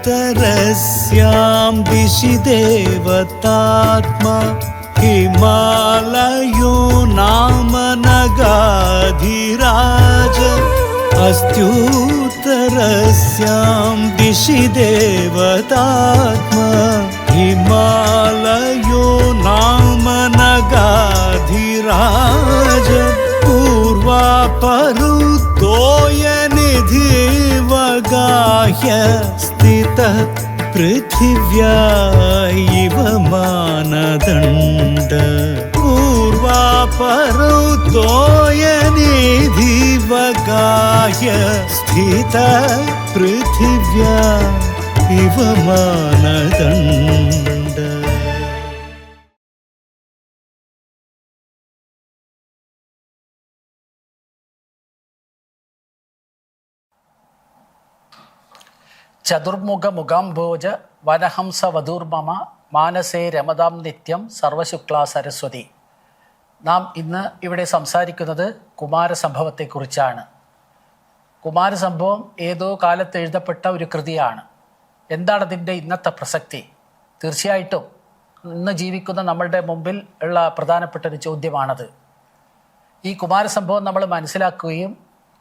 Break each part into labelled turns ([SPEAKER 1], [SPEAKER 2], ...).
[SPEAKER 1] उत्तरस्यां दिशि देवतात्मा हिमालयो नाम नगाधिराज। अस्त्युत्तरस्यां दिशि देवतात्मा हिमालयो नाम नगाधिराज। पूर्वापरुतोयनिधिवगाह्य स्थितः पृथिव्या इव मानदण्ड। पूर्वापरुतोयनिधिवगाह्य स्थितः पृथिव्या इव मानदण्ड।
[SPEAKER 2] ചതുർമുഖ മുഖാംഭോജ വനഹംസ വധൂർമമ മാനസേ രമതാം നിത്യം സർവശുക്ല സരസ്വതി. നാം ഇന്ന് ഇവിടെ സംസാരിക്കുന്നത് കുമാരസംഭവത്തെക്കുറിച്ചാണ്. കുമാരസംഭവം ഏതോ കാലത്ത് എഴുതപ്പെട്ട ഒരു കൃതിയാണ്. എന്താണ് അതിൻ്റെ ഇന്നത്തെ പ്രസക്തി? തീർച്ചയായിട്ടും ഇന്ന് ജീവിക്കുന്ന നമ്മളുടെ മുമ്പിൽ ഉള്ള പ്രധാനപ്പെട്ട ഒരു ചോദ്യമാണത്. ഈ കുമാരസംഭവം നമ്മൾ മനസ്സിലാക്കുകയും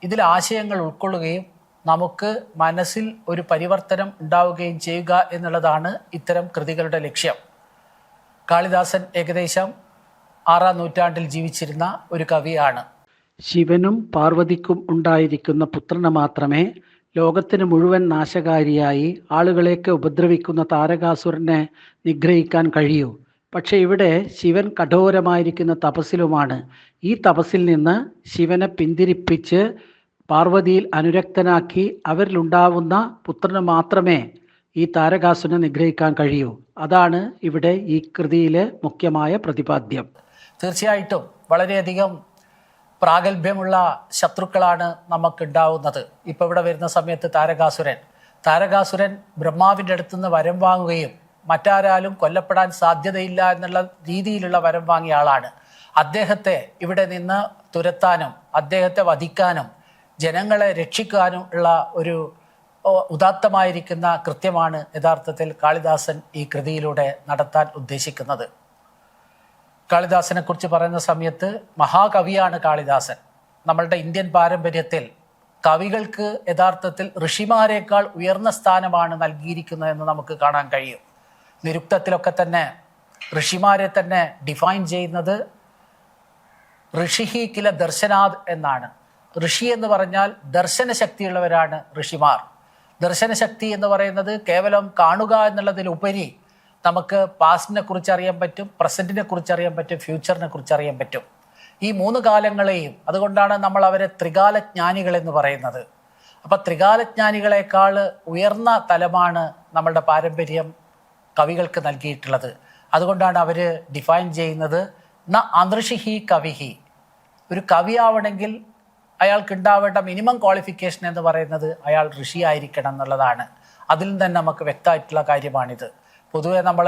[SPEAKER 2] ഇതിൽ ആശയങ്ങൾ ഉൾക്കൊള്ളുകയും നമുക്ക് മനസ്സിൽ ഒരു പരിവർത്തനം ഉണ്ടാവുകയും ചെയ്യുക എന്നുള്ളതാണ് ഇത്തരം കൃതികളുടെ ലക്ഷ്യം. കാളിദാസൻ ഏകദേശം 6-ാം നൂറ്റാണ്ടിൽ ജീവിച്ചിരുന്ന ഒരു കവിയാണ്.
[SPEAKER 3] ശിവനും പാർവതിക്കും ഉണ്ടായിരിക്കുന്ന പുത്രന് മാത്രമേ ലോകത്തിന് മുഴുവൻ നാശകാരിയായി ആളുകളെയൊക്കെ ഉപദ്രവിക്കുന്ന താരകാസുരനെ നിഗ്രഹിക്കാൻ കഴിയൂ. പക്ഷെ ഇവിടെ ശിവൻ കഠോരമായിരിക്കുന്ന തപസ്സിലുമാണ്. ഈ തപസ്സിൽ നിന്ന് ശിവനെ പിന്തിരിപ്പിച്ച് പാർവതിയിൽ അനുരക്തനാക്കി അവരിലുണ്ടാവുന്ന പുത്രന് മാത്രമേ ഈ താരകാസുരനെ നിഗ്രഹിക്കാൻ കഴിയൂ. അതാണ് ഇവിടെ ഈ കൃതിയിലെ മുഖ്യമായ പ്രതിപാദ്യം.
[SPEAKER 2] തീർച്ചയായിട്ടും വളരെയധികം പ്രാഗൽഭ്യമുള്ള ശത്രുക്കളാണ് നമുക്കുണ്ടാവുന്നത്. ഇപ്പോൾ ഇവിടെ വരുന്ന സമയത്ത് താരകാസുരൻ ബ്രഹ്മാവിൻ്റെ അടുത്തുനിന്ന് വരം വാങ്ങുകയും മറ്റാരാലും കൊല്ലപ്പെടാൻ സാധ്യതയില്ല എന്നുള്ള രീതിയിലുള്ള വരം വാങ്ങിയ ആളാണ്. അദ്ദേഹത്തെ ഇവിടെ നിന്ന് തുരത്താനും അദ്ദേഹത്തെ വധിക്കാനും ജനങ്ങളെ രക്ഷിക്കാനും ഉള്ള ഒരു ഉദാത്തമായിരിക്കുന്ന കൃത്യമാണ് യഥാർത്ഥത്തിൽ കാളിദാസൻ ഈ കൃതിയിലൂടെ നടത്താൻ ഉദ്ദേശിക്കുന്നത്. കാളിദാസനെ കുറിച്ച് പറയുന്ന സമയത്ത് മഹാകവിയാണ് കാളിദാസൻ. നമ്മളുടെ ഇന്ത്യൻ പാരമ്പര്യത്തിൽ കവികൾക്ക് യഥാർത്ഥത്തിൽ ഋഷിമാരേക്കാൾ ഉയർന്ന സ്ഥാനമാണ് നൽകിയിരിക്കുന്നതെന്ന് നമുക്ക് കാണാൻ കഴിയും. നിരുക്തത്തിലൊക്കെ തന്നെ ഋഷിമാരെ തന്നെ ഡിഫൈൻ ചെയ്യുന്നത് ഋഷിഹി കില ദർശനാദ് എന്നാണ്. ഋഷി എന്ന് പറഞ്ഞാൽ ദർശനശക്തിയുള്ളവരാണ് ഋഷിമാർ. ദർശനശക്തി എന്ന് പറയുന്നത് കേവലം കാണുക എന്നുള്ളതിലുപരി നമുക്ക് പാസ്റ്റിനെ കുറിച്ച് അറിയാൻ പറ്റും, പ്രസന്റിനെ കുറിച്ച് അറിയാൻ പറ്റും, ഫ്യൂച്ചറിനെ കുറിച്ച് അറിയാൻ പറ്റും. ഈ 3 കാലങ്ങളെയും അതുകൊണ്ടാണ് നമ്മൾ അവരെ ത്രികാലജ്ഞാനികൾ എന്ന് പറയുന്നത്. അപ്പം ത്രികാലജ്ഞാനികളെക്കാൾ ഉയർന്ന തലമാണ് നമ്മളുടെ പാരമ്പര്യം കവികൾക്ക് നൽകിയിട്ടുള്ളത്. അതുകൊണ്ടാണ് അവർ ഡിഫൈൻ ചെയ്യുന്നത് ന അനൃഷിഹി കവിഹി. ഒരു കവിയാവണമെങ്കിൽ അയാൾക്ക് ഉണ്ടാവേണ്ട മിനിമം ക്വാളിഫിക്കേഷൻ എന്ന് പറയുന്നത് അയാൾ ഋഷിയായിരിക്കണം എന്നുള്ളതാണ്. അതിൽ നിന്ന് തന്നെ നമുക്ക് വ്യക്തമായിട്ടുള്ള കാര്യമാണിത്. പൊതുവെ നമ്മൾ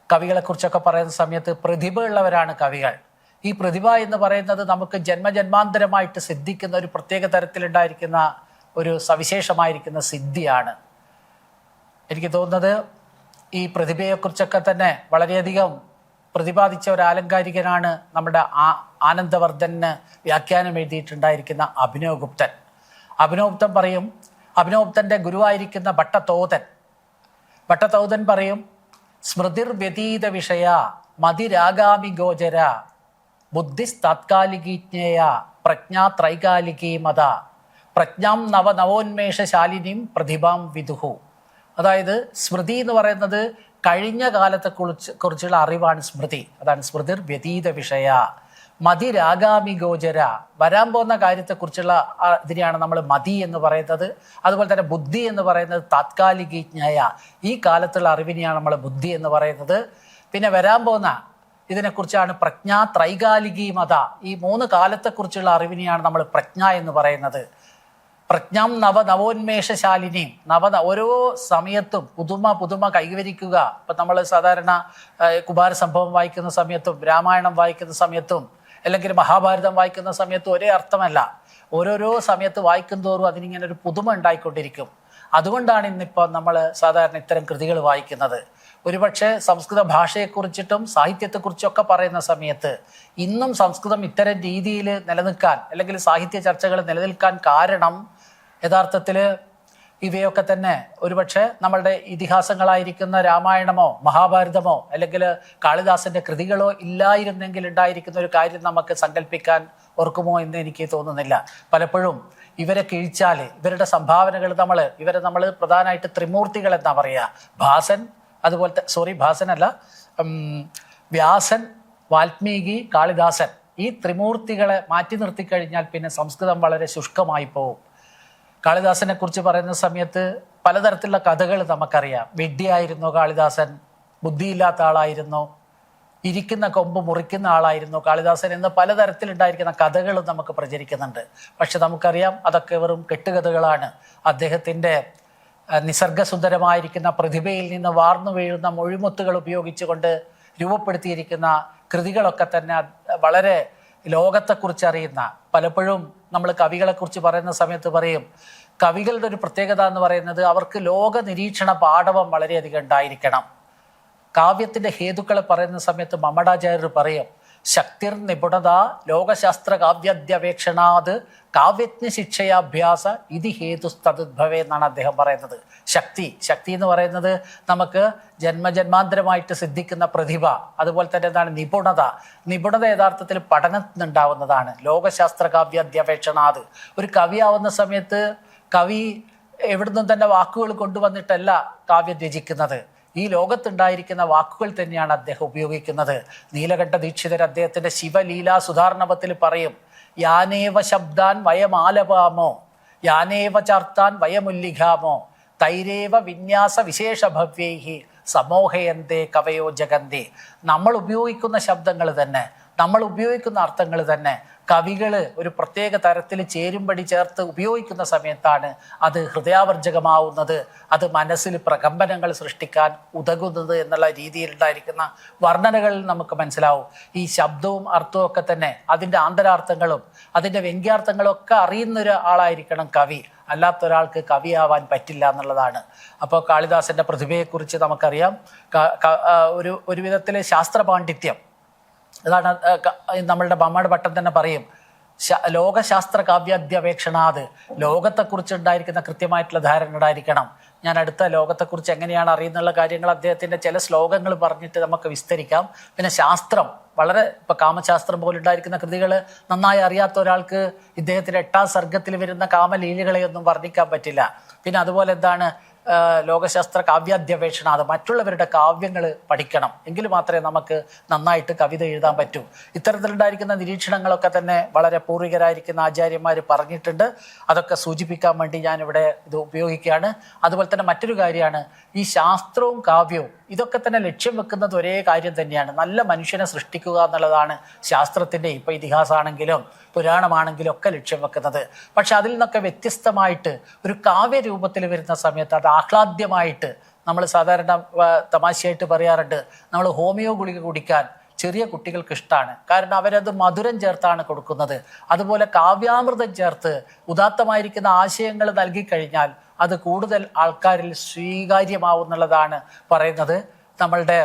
[SPEAKER 2] കവികളെക്കുറിച്ചൊക്കെ പറയുന്ന സമയത്ത് പ്രതിഭ ഉള്ളവരാണ് കവികൾ. ഈ പ്രതിഭ എന്ന് പറയുന്നത് നമുക്ക് ജന്മജന്മാന്തരമായിട്ട് സിദ്ധിക്കുന്ന ഒരു പ്രത്യേക തരത്തിലുണ്ടായിരിക്കുന്ന ഒരു സവിശേഷമായിരിക്കുന്ന സിദ്ധിയാണ്. എനിക്ക് തോന്നുന്നത് ഈ പ്രതിഭയെക്കുറിച്ചൊക്കെ തന്നെ വളരെയധികം പ്രതിപാദിച്ച ഒരു ആലങ്കാരികനാണ് നമ്മുടെ ആനന്ദവർദ്ധന് വ്യാഖ്യാനം എഴുതിയിട്ടുണ്ടായിരിക്കുന്ന അഭിനവഗുപ്തൻ. അഭിനവഗുപ്തൻ പറയും, അഭിനവഗുപ്തൻ്റെ ഗുരുവായിരിക്കുന്ന ഭട്ടതൗതൻ പറയും, സ്മൃതിർവ്യതീത വിഷയ മതിരാഗാമി ഗോചര ബുദ്ധിസ്താത്കാലികീജ്ഞേയ പ്രജ്ഞാ ത്രൈകാലികീ മത പ്രജ്ഞാം നവനവോന്മേഷശാലിനിം പ്രതിഭാം വിദുഹു. അതായത് സ്മൃതി എന്ന് പറയുന്നത് കഴിഞ്ഞ കാലത്തെ കുറിച്ചുള്ള അറിവാണ് സ്മൃതി. അതാണ് സ്മൃതിർ വ്യതീത വിഷയ. മതിരാഗാമി ഗോചര, വരാൻ പോകുന്ന കാര്യത്തെക്കുറിച്ചുള്ള ഇതിനെയാണ് നമ്മൾ മതി എന്ന് പറയുന്നത്. അതുപോലെ തന്നെ ബുദ്ധി എന്ന് പറയുന്നത് താത്കാലികീജ്ഞായ, ഈ കാലത്തുള്ള അറിവിനെയാണ് നമ്മൾ ബുദ്ധി എന്ന് പറയുന്നത്. പിന്നെ വരാൻ പോകുന്ന ഇതിനെക്കുറിച്ചാണ് പ്രജ്ഞാ ത്രൈകാലികീ മത, ഈ 3 കാലത്തെക്കുറിച്ചുള്ള അറിവിനെയാണ് നമ്മൾ പ്രജ്ഞ എന്ന് പറയുന്നത്. പ്രജ്ഞാം നവോന്മേഷശാലിനിയും ഓരോ സമയത്തും പുതുമ കൈവരിക്കുക. ഇപ്പം നമ്മൾ സാധാരണ കുമാര സംഭവം വായിക്കുന്ന സമയത്തും രാമായണം വായിക്കുന്ന സമയത്തും അല്ലെങ്കിൽ മഹാഭാരതം വായിക്കുന്ന സമയത്തും ഒരേ അർത്ഥമല്ല. ഓരോരോ സമയത്ത് വായിക്കും തോറും അതിനിങ്ങനെ ഒരു പുതുമ ഉണ്ടായിക്കൊണ്ടിരിക്കും. അതുകൊണ്ടാണ് ഇന്നിപ്പോൾ നമ്മൾ സാധാരണ ഇത്തരം കൃതികൾ വായിക്കുന്നത്. ഒരുപക്ഷെ സംസ്കൃത ഭാഷയെക്കുറിച്ചിട്ടും സാഹിത്യത്തെക്കുറിച്ചൊക്കെ പറയുന്ന സമയത്ത് ഇന്നും സംസ്കൃതം ഇത്തരം രീതിയിൽ നിലനിൽക്കാൻ അല്ലെങ്കിൽ സാഹിത്യ ചർച്ചകൾ നിലനിൽക്കാൻ കാരണം യഥാർത്ഥത്തിൽ ഇവയൊക്കെ തന്നെ ഒരുപക്ഷെ നമ്മളുടെ ഇതിഹാസങ്ങളായിരിക്കുന്ന രാമായണമോ മഹാഭാരതമോ അല്ലെങ്കിൽ കാളിദാസന്റെ കൃതികളോ ഇല്ലായിരുന്നെങ്കിൽ ഉണ്ടായിരിക്കുന്ന ഒരു കാര്യം നമുക്ക് സങ്കല്പിക്കാൻ ഓർക്കുമോ എന്ന് എനിക്ക് തോന്നുന്നില്ല. പലപ്പോഴും ഇവരെ കിഴിച്ചാൽ ഇവരുടെ സംഭാവനകൾ ഇവരെ നമ്മൾ പ്രധാനമായിട്ട് ത്രിമൂർത്തികൾ എന്നാ പറയുക. ഭാസൻ, അതുപോലത്തെ ഭാസനല്ല, വ്യാസൻ, വാൽമീകി, കാളിദാസൻ, ഈ ത്രിമൂർത്തികളെ മാറ്റി നിർത്തിക്കഴിഞ്ഞാൽ പിന്നെ സംസ്കൃതം വളരെ ശുഷ്കമായി പോകും. കാളിദാസനെ കുറിച്ച് പറയുന്ന സമയത്ത് പലതരത്തിലുള്ള കഥകൾ നമുക്കറിയാം. വിഡ്ഢിയായിരുന്നോ കാളിദാസൻ, ബുദ്ധിയില്ലാത്ത ആളായിരുന്നോ, ഇരിക്കുന്ന കൊമ്പ് മുറിക്കുന്ന ആളായിരുന്നു കാളിദാസൻ എന്ന് പലതരത്തിലുണ്ടായിരിക്കുന്ന കഥകളും നമുക്ക് പ്രചരിക്കുന്നുണ്ട്. പക്ഷെ നമുക്കറിയാം അതൊക്കെ വെറും കെട്ടുകഥകളാണ്. അദ്ദേഹത്തിൻ്റെ നിസർഗസുന്ദരമായിരിക്കുന്ന പ്രതിഭയിൽ നിന്ന് വാർന്നു വീഴുന്ന മൊഴിമുത്തുകൾ ഉപയോഗിച്ചുകൊണ്ട് രൂപപ്പെടുത്തിയിരിക്കുന്ന കൃതികളൊക്കെ തന്നെ വളരെ ലോകത്തെക്കുറിച്ച് അറിയുന്ന, പലപ്പോഴും നമ്മൾ കവികളെക്കുറിച്ച് പറയുന്ന സമയത്ത് പറയും കവികളുടെ ഒരു പ്രത്യേകത എന്ന് പറയുന്നത് അവർക്ക് ലോക നിരീക്ഷണ പാടവം വളരെയധികം ഉണ്ടായിരിക്കണം. കാവ്യത്തിന്റെ ഹേതുക്കളെ പറയുന്ന സമയത്ത് മമ്മടാചാര്യർ പറയും ശക്തിർ നിപുണത ലോകശാസ്ത്ര കാവ്യാദ്യവേക്ഷണാത് കാവ്യജ്ഞ ശിക്ഷയാഭ്യാസ ഇതി ഹേതുസ്തദ്ഭവേ എന്നാണ് അദ്ദേഹം പറയുന്നത്. ശക്തി എന്ന് പറയുന്നത് നമുക്ക് ജന്മജന്മാന്തരമായിട്ട് സിദ്ധിക്കുന്ന പ്രതിഭ, അതുപോലെ തന്നെ എന്താണ് നിപുണത യഥാർത്ഥത്തിൽ പഠനത്തിനുണ്ടാവുന്നതാണ്. ലോകശാസ്ത്ര കാവ്യാദ്യവേക്ഷണാത്, ഒരു കവിയാവുന്ന സമയത്ത് കവി എവിടുന്നും തന്നെ വാക്കുകൾ കൊണ്ടുവന്നിട്ടല്ല കാവ്യം രചിക്കുന്നത്. ഈ ലോകത്തുണ്ടായിരിക്കുന്ന വാക്കുകൾ തന്നെയാണ് അദ്ദേഹം ഉപയോഗിക്കുന്നത്. നീലകണ്ഠ ദീക്ഷിതർ അദ്ദേഹത്തിന്റെ ശിവലീലാ സുധാർണവത്തിൽ പറയും യാനേവ ശബ്ദാൻ വയമാലപാമോ യാനേവ ചാർത്താൻ വയമുല്ലിഘാമോ തൈരേവ വിന്യാസ വിശേഷഭവ്യൈഹി സമോഹയന്തേ കവയോ ജഗന്തേ. നമ്മൾ ഉപയോഗിക്കുന്ന ശബ്ദങ്ങൾ തന്നെ, നമ്മൾ ഉപയോഗിക്കുന്ന അർത്ഥങ്ങൾ തന്നെ കവികൾ ഒരു പ്രത്യേക തരത്തിൽ ചേരുംപടി ചേർത്ത് ഉപയോഗിക്കുന്ന സമയത്താണ് അത് ഹൃദയാവർജകമാവുന്നത്, അത് മനസ്സിൽ പ്രകമ്പനങ്ങൾ സൃഷ്ടിക്കാൻ ഉതകുന്നത് എന്നുള്ള രീതിയിലുണ്ടായിരിക്കുന്ന വർണ്ണനകളിൽ നമുക്ക് മനസ്സിലാവും. ഈ ശബ്ദവും അർത്ഥവും ഒക്കെ തന്നെ അതിൻ്റെ ആന്തരാർത്ഥങ്ങളും അതിൻ്റെ വ്യംഗ്യാർത്ഥങ്ങളും ഒക്കെ അറിയുന്ന ഒരാളായിരിക്കണം കവി. അല്ലാത്ത ഒരാൾക്ക് കവിയാവാൻ പറ്റില്ല എന്നുള്ളതാണ്. അപ്പോൾ കാളിദാസന്റെ പ്രതിഭയെക്കുറിച്ച് നമുക്കറിയാം. ഒരു വിധത്തിലെ ശാസ്ത്ര പാണ്ഡിത്യം, അതാണ് നമ്മളുടെ മമ്മയുടെ ഭട്ടൻ തന്നെ പറയും ലോകശാസ്ത്ര കാവ്യാദ്യവേക്ഷണാത്, ലോകത്തെക്കുറിച്ച് ഉണ്ടായിരിക്കുന്ന കൃത്യമായിട്ടുള്ള ധാരണ ഉണ്ടായിരിക്കണം. ഞാൻ അടുത്ത ലോകത്തെക്കുറിച്ച് എങ്ങനെയാണ് അറിയുന്നുള്ള കാര്യങ്ങൾ അദ്ദേഹത്തിൻ്റെ ചില ശ്ലോകങ്ങൾ പറഞ്ഞിട്ട് നമുക്ക് വിസ്തരിക്കാം. പിന്നെ ശാസ്ത്രം വളരെ, ഇപ്പം കാമശാസ്ത്രം പോലുണ്ടായിരിക്കുന്ന കൃതികൾ നന്നായി അറിയാത്ത ഒരാൾക്ക് ഇദ്ദേഹത്തിൻ്റെ 8ാം സർഗത്തിൽ വരുന്ന കാമലീലകളെയൊന്നും വർണ്ണിക്കാൻ പറ്റില്ല. പിന്നെ അതുപോലെ എന്താണ് ലോകശാസ്ത്ര കാവ്യാദ്യവേക്ഷണ, അത് മറ്റുള്ളവരുടെ കാവ്യങ്ങൾ പഠിക്കണം, എങ്കിൽ മാത്രമേ നമുക്ക് നന്നായിട്ട് കവിത എഴുതാൻ പറ്റൂ. ഇത്തരത്തിലുണ്ടായിരിക്കുന്ന നിരീക്ഷണങ്ങളൊക്കെ തന്നെ വളരെ പൂർവികരായിരിക്കുന്ന ആചാര്യന്മാർ പറഞ്ഞിട്ടുണ്ട്. അതൊക്കെ സൂചിപ്പിക്കാൻ വേണ്ടി ഞാനിവിടെ ഇത് ഉപയോഗിക്കുകയാണ്. അതുപോലെ തന്നെ മറ്റൊരു കാര്യമാണ് ഈ ശാസ്ത്രവും കാവ്യവും, ഇതൊക്കെ തന്നെ ലക്ഷ്യം വെക്കുന്നത് ഒരേ കാര്യം തന്നെയാണ്, നല്ല മനുഷ്യനെ സൃഷ്ടിക്കുക എന്നുള്ളതാണ് ശാസ്ത്രത്തിൻ്റെ, ഇപ്പം ഇതിഹാസമാണെങ്കിലും പുരാണമാണെങ്കിലും ഒക്കെ ലക്ഷ്യം വെക്കുന്നത്. പക്ഷെ അതിൽ നിന്നൊക്കെ വ്യത്യസ്തമായിട്ട് ഒരു കാവ്യരൂപത്തിൽ വരുന്ന സമയത്ത് അത് ആഹ്ലാദ്യമായിട്ട്, നമ്മൾ സാധാരണ തമാശയായിട്ട് പറയാറുണ്ട് നമ്മൾ ഹോമിയോ ഗുളിക കുടിക്കാൻ ചെറിയ കുട്ടികൾക്ക് ഇഷ്ടമാണ്, കാരണം അവരത് മധുരം ചേർത്താണ് കൊടുക്കുന്നത്. അതുപോലെ കാവ്യാമൃതം ചേർത്ത് ഉദാത്തമായിരിക്കുന്ന ആശയങ്ങൾ നൽകിക്കഴിഞ്ഞാൽ അത് കൂടുതൽ ആൾക്കാരിൽ സ്വീകാര്യമാവുന്നുള്ളതാണ് പറയുന്നത്. നമ്മളുടെ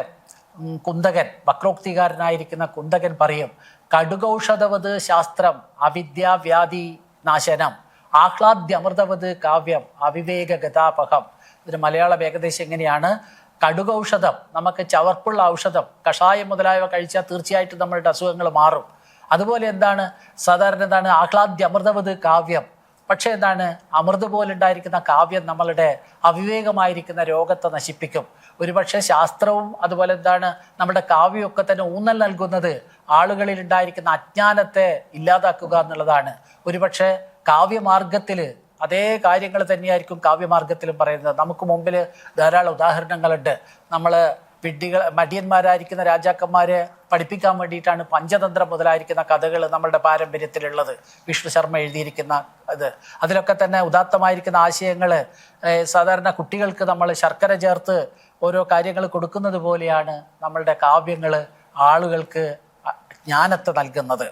[SPEAKER 2] കുന്തകൻ, വക്രോക്തികാരനായിരിക്കുന്ന കുന്തകൻ പറയും കടുകൗഷധവത് ശാസ്ത്രം അവിദ്യാവ്യാധി നാശനം ആഹ്ലാദ്യമൃതവത് കാവ്യം അവിവേക ഗതാപഹം. ഇതിന് മലയാളം ഏകദേശം എങ്ങനെയാണ്? കടുകൗഷധം, നമുക്ക് ചവർപ്പുള്ള ഔഷധം, കഷായം മുതലായവ കഴിച്ചാൽ തീർച്ചയായിട്ടും നമ്മളുടെ അസുഖങ്ങൾ മാറും. അതുപോലെ എന്താണ് സാധാരണ എന്താണ് ആഹ്ലാദ്യ അമൃതവത് കാവ്യം. പക്ഷേ എന്താണ് അമൃത് പോലുണ്ടായിരിക്കുന്ന കാവ്യം നമ്മളുടെ അവിവേകമായിരിക്കുന്ന രോഗത്തെ നശിപ്പിക്കും. ഒരുപക്ഷെ ശാസ്ത്രവും അതുപോലെ എന്താണ് നമ്മുടെ കാവ്യമൊക്കെ തന്നെ ഊന്നൽ നൽകുന്നത് ആളുകളിൽ ഉണ്ടായിരിക്കുന്ന അജ്ഞാനത്തെ ഇല്ലാതാക്കുക എന്നുള്ളതാണ്. ഒരുപക്ഷെ കാവ്യമാർഗത്തിൽ അതേ കാര്യങ്ങൾ തന്നെയായിരിക്കും കാവ്യമാർഗത്തിലും പറയുന്നത്. നമുക്ക് മുമ്പിൽ ധാരാളം ഉദാഹരണങ്ങളുണ്ട്. നമ്മൾ മടിയന്മാരായിരിക്കുന്ന രാജാക്കന്മാരെ പഠിപ്പിക്കാൻ വേണ്ടിയിട്ടാണ് പഞ്ചതന്ത്രം മുതലായിരിക്കുന്ന കഥകൾ നമ്മളുടെ പാരമ്പര്യത്തിലുള്ളത്. വിഷ്ണു ശർമ്മ എഴുതിയിരിക്കുന്ന അതിലൊക്കെ തന്നെ ഉദാത്തമായിരിക്കുന്ന ആശയങ്ങൾ സാധാരണ കുട്ടികൾക്ക് നമ്മൾ ശർക്കര ചേർത്ത് ഓരോ കാര്യങ്ങൾ കൊടുക്കുന്നത് പോലെയാണ് നമ്മളുടെ കാവ്യങ്ങൾ ആളുകൾക്ക് ജ്ഞാനത്തെ നൽകുന്നത്.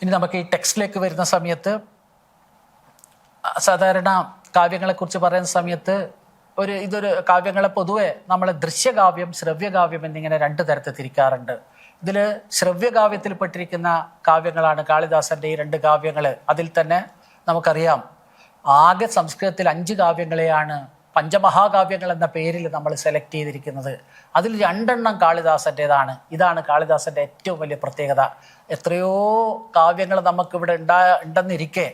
[SPEAKER 2] ഇനി നമുക്ക് ഈ ടെക്സ്റ്റിലേക്ക് വരുന്ന സമയത്ത് സാധാരണ കാവ്യങ്ങളെക്കുറിച്ച് പറയുന്ന സമയത്ത് ഇതൊരു കാവ്യങ്ങളെ പൊതുവെ നമ്മൾ ദൃശ്യകാവ്യം ശ്രവ്യകാവ്യം എന്നിങ്ങനെ രണ്ട് തരത്തിൽ തിരിക്കാറുണ്ട്. ഇതിൽ ശ്രവ്യകാവ്യത്തിൽ പെട്ടിരിക്കുന്ന കാവ്യങ്ങളാണ് കാളിദാസന്റെ ഈ രണ്ട് കാവ്യങ്ങൾ. അതിൽ തന്നെ നമുക്കറിയാം ആകെ സംസ്കൃതത്തിൽ 5 കാവ്യങ്ങളെയാണ് പഞ്ചമഹാകാവ്യങ്ങൾ എന്ന പേരിൽ നമ്മൾ സെലക്ട് ചെയ്തിരിക്കുന്നത്. അതിൽ 2 കാളിദാസൻ്റെതാണ്. ഇതാണ് കാളിദാസന്റെ ഏറ്റവും വലിയ പ്രത്യേകത. എത്രയോ കാവ്യങ്ങൾ നമുക്കിവിടെ ഉണ്ടെന്നിരിക്കെ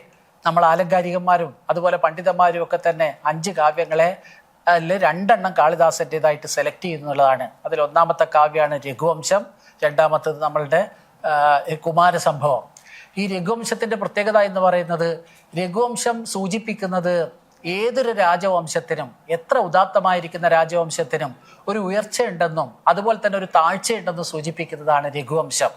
[SPEAKER 2] നമ്മൾ ആലങ്കാരികന്മാരും അതുപോലെ പണ്ഡിതന്മാരും ഒക്കെ തന്നെ 5 കാവ്യങ്ങളെ അതിൽ 2 കാളിദാസൻ്റെതായിട്ട് സെലക്ട് ചെയ്യുന്നുള്ളതാണ്. അതിൽ ഒന്നാമത്തെ കാവ്യമാണ് രഘുവംശം, രണ്ടാമത്തത് നമ്മളുടെ കുമാരസംഭവം. ഈ രഘുവംശത്തിന്റെ പ്രത്യേകത എന്ന് പറയുന്നത് രഘുവംശം സൂചിപ്പിക്കുന്നത് ഏതൊരു രാജവംശത്തിനും എത്ര ഉദാത്തമായിരിക്കുന്ന രാജവംശത്തിനും ഒരു ഉയർച്ചയുണ്ടെന്നും അതുപോലെ തന്നെ ഒരു താഴ്ചയുണ്ടെന്നും സൂചിപ്പിക്കുന്നതാണ് രഘുവംശം.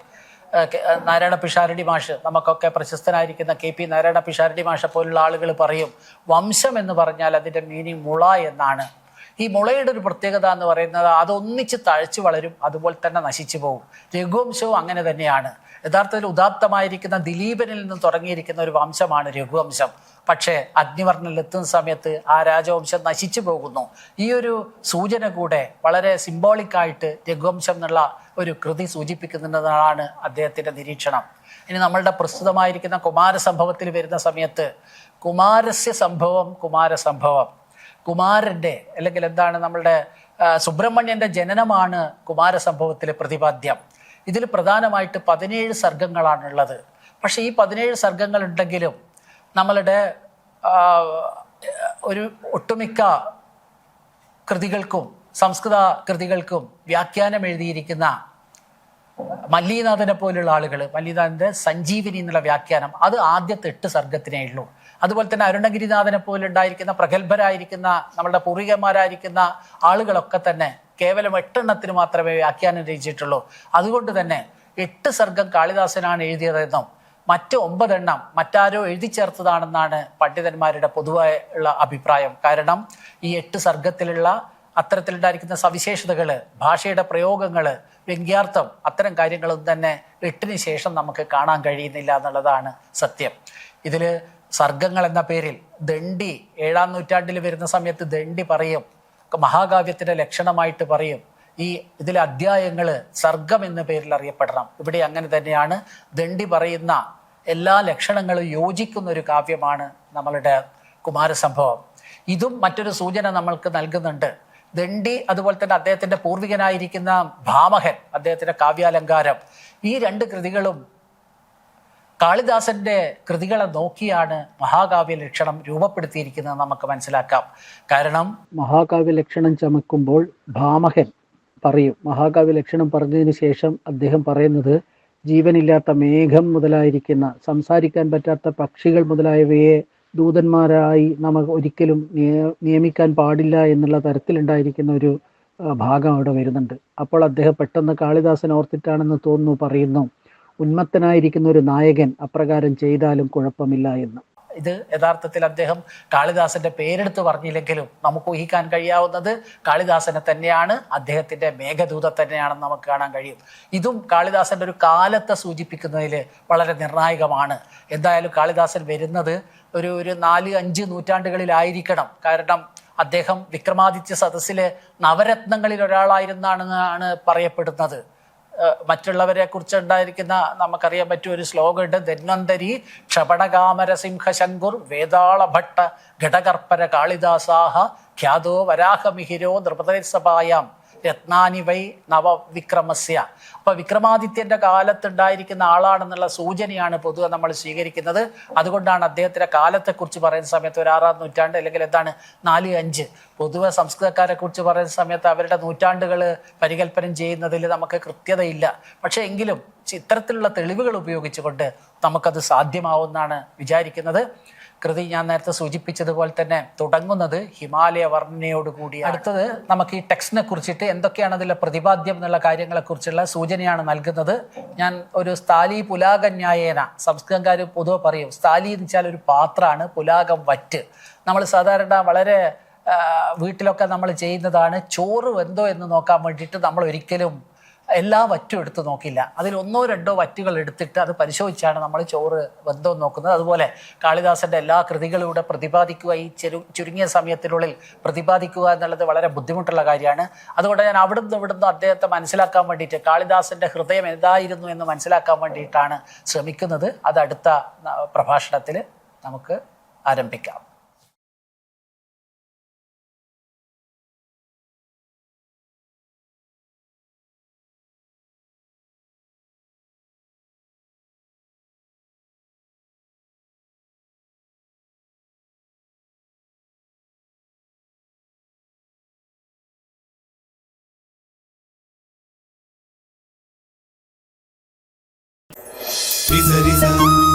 [SPEAKER 2] നാരായണ പിഷാരടി മാഷ്, നമുക്കൊക്കെ പ്രശസ്തനായിരിക്കുന്ന KP നാരായണ പിഷാരടി മാഷ പോലുള്ള ആളുകൾ പറയും വംശം എന്ന് പറഞ്ഞാൽ അതിൻ്റെ മീനിങ് മുള എന്നാണ്. ഈ മുളയുടെ ഒരു പ്രത്യേകത എന്ന് പറയുന്നത് അതൊന്നിച്ച് തഴച്ചു വളരും, അതുപോലെ തന്നെ നശിച്ചു പോകും. രഘുവംശവും അങ്ങനെ തന്നെയാണ്. യഥാർത്ഥത്തിൽ ഉദാത്തമായിരിക്കുന്ന ദിലീപനിൽ നിന്ന് തുടങ്ങിയിരിക്കുന്ന ഒരു വംശമാണ് രഘുവംശം. പക്ഷേ അഗ്നിവർണ്ണനിൽ എത്തുന്ന സമയത്ത് ആ രാജവംശം നശിച്ചു പോകുന്നു. ഈ ഒരു സൂചന കൂടെ വളരെ സിംബോളിക്കായിട്ട് രഘുവംശം എന്നുള്ള ഒരു കൃതി സൂചിപ്പിക്കുന്നതാണ് അദ്ദേഹത്തിൻ്റെ നിരീക്ഷണം. ഇനി നമ്മളുടെ പ്രസ്തുതമായിരിക്കുന്ന കുമാരസംഭവത്തിൽ വരുന്ന സമയത്ത് കുമാരസ്യ സംഭവം കുമാരസംഭവം, കുമാരൻ്റെ അല്ലെങ്കിൽ എന്താണ് നമ്മളുടെ സുബ്രഹ്മണ്യൻ്റെ ജനനമാണ് കുമാരസംഭവത്തിലെ പ്രതിപാദ്യം. ഇതിൽ പ്രധാനമായിട്ട് 17 സർഗങ്ങളാണുള്ളത്. പക്ഷേ ഈ 17 സർഗങ്ങൾ ഉണ്ടെങ്കിലും നമ്മളുടെ ഒരു ഒട്ടുമിക്ക കൃതികൾക്കും സംസ്കൃത കൃതികൾക്കും വ്യാഖ്യാനം എഴുതിയിരിക്കുന്ന മല്ലീനാഥനെ പോലുള്ള ആളുകൾ, മല്ലീനാഥൻ്റെ സഞ്ജീവിനി എന്നുള്ള വ്യാഖ്യാനം അത് ആദ്യത്തെ 8 സർഗത്തിനേ ഉള്ളൂ. അതുപോലെ തന്നെ അരുണഗിരിനാഥനെ പോലുണ്ടായിരിക്കുന്ന പ്രഗത്ഭരായിരിക്കുന്ന നമ്മളുടെ പൂർവികന്മാരായിരിക്കുന്ന ആളുകളൊക്കെ തന്നെ കേവലം 8 എണ്ണത്തിന് മാത്രമേ വ്യാഖ്യാനം രചിച്ചിട്ടുള്ളൂ. അതുകൊണ്ട് തന്നെ 8 സർഗം കാളിദാസനാണ് എഴുതിയതെന്നും മറ്റ് 9 എണ്ണം മറ്റാരോ എഴുതി ചേർത്തതാണെന്നാണ് പണ്ഡിതന്മാരുടെ പൊതുവായ ഉള്ള അഭിപ്രായം. കാരണം ഈ 8 സർഗത്തിലുള്ള അത്തരത്തിലുണ്ടായിരിക്കുന്ന സവിശേഷതകൾ, ഭാഷയുടെ പ്രയോഗങ്ങൾ, വ്യംഗ്യാർത്ഥം, അത്തരം കാര്യങ്ങളൊന്നും തന്നെ 8ന് ശേഷം നമുക്ക് കാണാൻ കഴിയുന്നില്ല എന്നുള്ളതാണ് സത്യം. ഇതിൽ സർഗങ്ങൾ എന്ന പേരിൽ ദണ്ഡി 7-ാം നൂറ്റാണ്ടിൽ വരുന്ന സമയത്ത് ദണ്ഡി പറയും, മഹാകാവ്യത്തിന്റെ ലക്ഷണമായിട്ട് പറയും ഇതിലെ അധ്യായങ്ങൾ സർഗം എന്ന പേരിൽ അറിയപ്പെടണം. ഇവിടെ അങ്ങനെ തന്നെയാണ്. ദണ്ഡി പറയുന്ന എല്ലാ ലക്ഷണങ്ങളും യോജിക്കുന്ന ഒരു കാവ്യമാണ് നമ്മളുടെ കുമാരസംഭവം. ഇതും മറ്റൊരു സൂചന നമ്മൾക്ക് നൽകുന്നുണ്ട്. ദണ്ഡി അതുപോലെ തന്നെ അദ്ദേഹത്തിന്റെ പൂർവികനായിരിക്കുന്ന ഭാമഹൻ, അദ്ദേഹത്തിന്റെ കാവ്യാലങ്കാരം, ഈ 2 കൃതികളും കാളിദാസന്റെ കൃതികളെ നോക്കിയാണ് മഹാകാവ്യ ലക്ഷണം രൂപപ്പെടുത്തിയിരിക്കുന്നത് നമുക്ക് മനസ്സിലാക്കാം. കാരണം
[SPEAKER 3] മഹാകാവ്യ ലക്ഷണം ചമക്കുമ്പോൾ ഭാമഹൻ പറയും, മഹാകാവ്യ ലക്ഷണം പറഞ്ഞതിന് ശേഷം അദ്ദേഹം പറയുന്നത് ജീവനില്ലാത്ത മേഘം മുതലായിരിക്കുന്ന സംസാരിക്കാൻ പറ്റാത്ത പക്ഷികൾ മുതലായവയെ ദൂതന്മാരായി നമുക്ക് ഒരിക്കലും നിയമിക്കാൻ പാടില്ല എന്നുള്ള തരത്തിലുണ്ടായിരിക്കുന്ന ഒരു ഭാഗം അവിടെ വരുന്നുണ്ട്. അപ്പോൾ അദ്ദേഹം പെട്ടെന്ന് കാളിദാസൻ ഓർത്തിട്ടാണെന്ന് തോന്നുന്നു പറയുന്നു, ഉന്മത്തനായിരിക്കുന്ന ഒരു നായകൻ അപ്രകാരം ചെയ്താലും കുഴപ്പമില്ല എന്ന്.
[SPEAKER 2] ഇത് യഥാർത്ഥത്തിൽ അദ്ദേഹം കാളിദാസന്റെ പേരെടുത്ത് പറഞ്ഞില്ലെങ്കിലും നമുക്ക് ഊഹിക്കാൻ കഴിയാവുന്നത് കാളിദാസനെ തന്നെയാണ്, അദ്ദേഹത്തിന്റെ മേഘദൂത തന്നെയാണെന്ന് നമുക്ക് കാണാൻ കഴിയും. ഇതും കാളിദാസന്റെ ഒരു കാലത്തെ സൂചിപ്പിക്കുന്നതിൽ വളരെ നിർണായകമാണ്. എന്തായാലും കാളിദാസൻ വരുന്നത് ഒരു 4-5 നൂറ്റാണ്ടുകളിലായിരിക്കണം. കാരണം അദ്ദേഹം വിക്രമാദിത്യ സദസ്സിലെ നവരത്നങ്ങളിൽ ഒരാളായിരുന്നാണെന്നാണ് പറയപ്പെടുന്നത്. മറ്റുള്ളവരെ കുറിച്ച് ഉണ്ടായിരിക്കുന്ന നമുക്കറിയാൻ പറ്റിയ ഒരു ശ്ലോകമുണ്ട്, ധന്വന്തരി ക്ഷപണകാമര സിംഹ ശങ്കുർ വേതാളഭട്ട ഘടകർപ്പര കാളിദാസാഹ ഖ്യാതോ വരാഹമിഹിരോ നൃപതസഭായാം രത്നാനി വൈ നവവിക്രമസ്യ. അപ്പൊ വിക്രമാദിത്യന്റെ കാലത്തുണ്ടായിരിക്കുന്ന ആളാണെന്നുള്ള സൂചനയാണ് പൊതുവെ നമ്മൾ സ്വീകരിക്കുന്നത്. അതുകൊണ്ടാണ് അദ്ദേഹത്തിന്റെ കാലത്തെക്കുറിച്ച് പറയുന്ന സമയത്ത് ഒരു 6-ാം നൂറ്റാണ്ട് അല്ലെങ്കിൽ എന്താണ് 4-5 പൊതുവെ സംസ്കൃതക്കാരെ കുറിച്ച് പറയുന്ന സമയത്ത് അവരുടെ നൂറ്റാണ്ടുകൾ പരികല്പനം ചെയ്യുന്നതിൽ നമുക്ക് കൃത്യതയില്ല. പക്ഷെ എങ്കിലും ഇത്തരത്തിലുള്ള തെളിവുകൾ ഉപയോഗിച്ചുകൊണ്ട് നമുക്കത് സാധ്യമാവുമെന്നാണ് വിചാരിക്കുന്നത്. കൃതി ഞാൻ നേരത്തെ സൂചിപ്പിച്ചതുപോലെ തന്നെ തുടങ്ങുന്നത് ഹിമാലയ വർണ്ണനയോടുകൂടി. അടുത്തത് നമുക്ക് ഈ ടെക്സ്റ്റിനെ കുറിച്ചിട്ട് എന്തൊക്കെയാണ് അതിലെ പ്രതിപാദ്യം എന്നുള്ള കാര്യങ്ങളെക്കുറിച്ചുള്ള സൂചനയാണ് നൽകുന്നത്. ഞാൻ ഒരു സ്ഥാലി പുലാകന്യായേന, സംസ്കൃതക്കാർ പൊതുവെ പറയും സ്ഥാലി എന്ന് വെച്ചാൽ ഒരു പാത്രമാണ്, പുലാകം വറ്റ്. നമ്മൾ സാധാരണ വളരെ വീട്ടിലൊക്കെ നമ്മൾ ചെയ്യുന്നതാണ്. ചോറ് വെന്തോ എന്ന് നോക്കാൻ വേണ്ടിയിട്ട് നമ്മൾ ഒരിക്കലും എല്ലാ വറ്റും എടുത്ത് നോക്കില്ല. അതിൽ 1-2 വറ്റുകൾ എടുത്തിട്ട് അത് പരിശോധിച്ചാണ് നമ്മൾ ചോറ് വെന്തോ നോക്കുന്നത്. അതുപോലെ കാളിദാസന്റെ എല്ലാ കൃതികളിലൂടെ പ്രതിപാദിക്കുക, ഈ ചുരുങ്ങിയ സമയത്തിനുള്ളിൽ പ്രതിപാദിക്കുക എന്നുള്ളത് വളരെ ബുദ്ധിമുട്ടുള്ള കാര്യമാണ്. അതുകൊണ്ട് ഞാൻ ഇവിടുന്ന് അദ്ദേഹത്തെ മനസ്സിലാക്കാൻ വേണ്ടിയിട്ട്, കാളിദാസന്റെ ഹൃദയം എന്തായിരുന്നു എന്ന് മനസ്സിലാക്കാൻ വേണ്ടിയിട്ടാണ് ശ്രമിക്കുന്നത്. അത് അടുത്ത പ്രഭാഷണത്തിൽ നമുക്ക് ആരംഭിക്കാം.
[SPEAKER 1] Risa, risa.